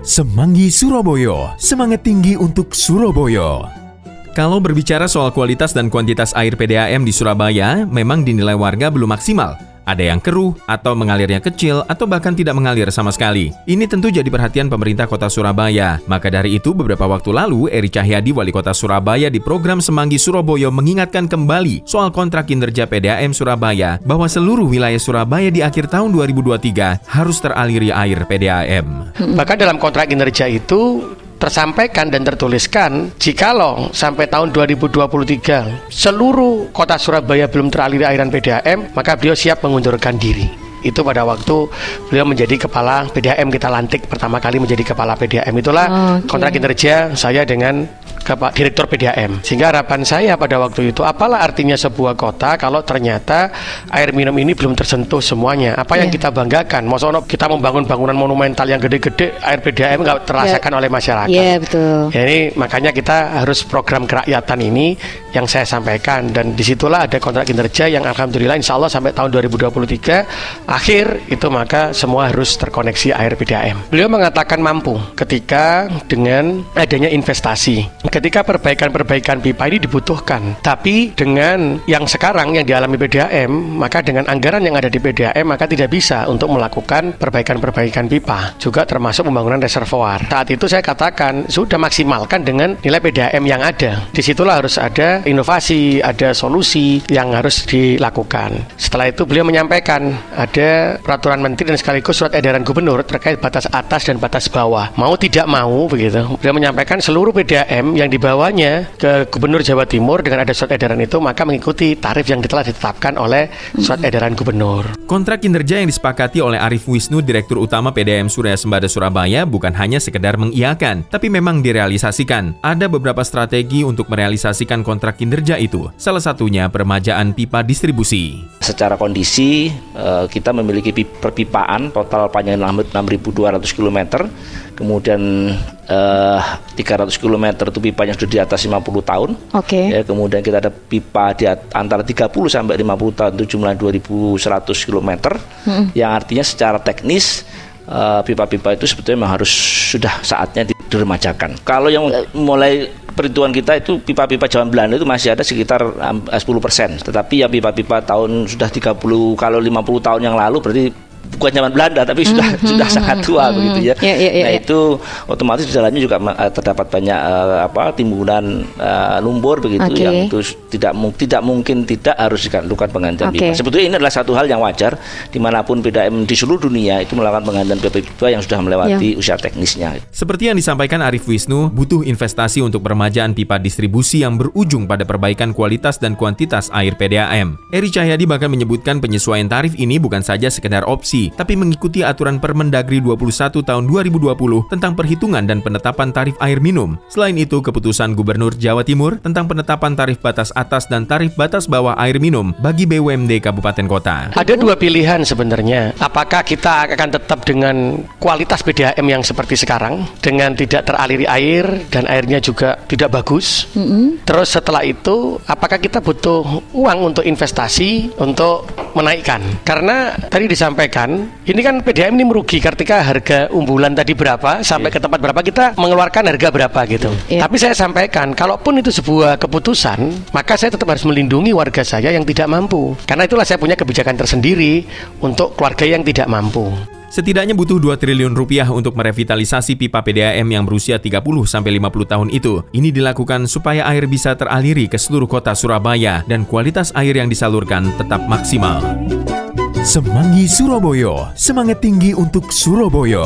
Semanggi Surabaya, semangat tinggi untuk Surabaya. Kalau berbicara soal kualitas dan kuantitas air PDAM di Surabaya, memang dinilai warga belum maksimal. Ada yang keruh, atau mengalirnya kecil, atau bahkan tidak mengalir sama sekali. Ini tentu jadi perhatian pemerintah kota Surabaya. Maka dari itu, beberapa waktu lalu, Eri Cahyadi, Wali Kota Surabaya di program Semanggi Surabaya mengingatkan kembali soal kontrak kinerja PDAM Surabaya bahwa seluruh wilayah Surabaya di akhir tahun 2023 harus teraliri air PDAM. Bahkan dalam kontrak kinerja itu tersampaikan dan tertuliskan, jikalau sampai tahun 2023 seluruh kota Surabaya belum teraliri airan PDAM, maka beliau siap mengundurkan diri. Itu pada waktu beliau menjadi kepala PDAM, kita lantik pertama kali menjadi kepala PDAM. Itulah kontrak kinerja saya dengan Direktur PDAM. Sehingga harapan saya pada waktu itu, apalah artinya sebuah kota kalau ternyata air minum ini belum tersentuh semuanya. Apa yang kita banggakan? Maksudnya kita membangun bangunan monumental yang gede-gede, air PDAM nggak terasakan oleh masyarakat. Betul. Jadi makanya kita harus program kerakyatan ini yang saya sampaikan, dan disitulah ada kontrak kinerja yang alhamdulillah insya Allah sampai tahun 2023 akhir itu maka semua harus terkoneksi air PDAM. Beliau mengatakan mampu ketika dengan adanya investasi. Ketika perbaikan-perbaikan pipa ini dibutuhkan, tapi dengan yang sekarang yang dialami PDAM, maka dengan anggaran yang ada di PDAM maka tidak bisa untuk melakukan perbaikan-perbaikan pipa, juga termasuk pembangunan reservoir. Saat itu saya katakan sudah maksimalkan dengan nilai PDAM yang ada. Disitulah harus ada inovasi, ada solusi yang harus dilakukan. Setelah itu beliau menyampaikan ada peraturan menteri dan sekaligus surat edaran gubernur terkait batas atas dan batas bawah. Mau tidak mau begitu. Beliau menyampaikan seluruh PDAM yang dibawanya ke Gubernur Jawa Timur dengan ada surat edaran itu maka mengikuti tarif yang telah ditetapkan oleh surat edaran gubernur. Kontrak kinerja yang disepakati oleh Arief Wisnu, Direktur Utama PDAM Surya Sembada Surabaya, bukan hanya sekedar mengiyakan, tapi memang direalisasikan. Ada beberapa strategi untuk merealisasikan kontrak kinerja itu. Salah satunya peremajaan pipa distribusi. Secara kondisi kita memiliki perpipaan total panjang 6.200 km, kemudian 300 km itu pipa yang sudah di atas 50 tahun. Ya, kemudian kita ada pipa di antara 30 sampai 50 tahun itu jumlah 2.100 km. Yang artinya secara teknis pipa-pipa itu sebetulnya memang harus sudah saatnya diremajakan. Kalau yang mulai perhitungan kita itu pipa-pipa zaman Belanda itu masih ada sekitar 10%. Tetapi yang pipa-pipa tahun sudah 30, kalau 50 tahun yang lalu berarti bukan zaman Belanda tapi sudah sangat tua begitu ya. Nah itu otomatis di dalamnya juga terdapat banyak timbunan lumpur begitu yang itu tidak mungkin tidak harus dilakukan penggantian pipa. Sebetulnya ini adalah satu hal yang wajar dimanapun PDAM di seluruh dunia itu melakukan penggantian pipa yang sudah melewati usia teknisnya. Seperti yang disampaikan Arief Wisnu, butuh investasi untuk peremajaan pipa distribusi yang berujung pada perbaikan kualitas dan kuantitas air PDAM. Eri Cahyadi bahkan menyebutkan penyesuaian tarif ini bukan saja sekedar opsi, tapi mengikuti aturan Permendagri 21 tahun 2020 tentang perhitungan dan penetapan tarif air minum. Selain itu, keputusan Gubernur Jawa Timur tentang penetapan tarif batas atas dan tarif batas bawah air minum bagi BUMD kabupaten kota. Ada dua pilihan sebenarnya. Apakah kita akan tetap dengan kualitas PDAM yang seperti sekarang, dengan tidak teraliri air dan airnya juga tidak bagus. Terus setelah itu, apakah kita butuh uang untuk investasi untuk menaikkan? Karena tadi disampaikan ini kan PDAM ini merugi ketika harga umbulan tadi berapa sampai ke tempat berapa kita mengeluarkan harga berapa gitu. Tapi saya sampaikan kalaupun itu sebuah keputusan maka saya tetap harus melindungi warga saya yang tidak mampu. Karena itulah saya punya kebijakan tersendiri untuk keluarga yang tidak mampu. Setidaknya butuh 2 triliun rupiah untuk merevitalisasi pipa PDAM yang berusia 30-50 tahun itu. Ini dilakukan supaya air bisa teraliri ke seluruh kota Surabaya dan kualitas air yang disalurkan tetap maksimal. Semanggi Surabaya, semangat tinggi untuk Surabaya.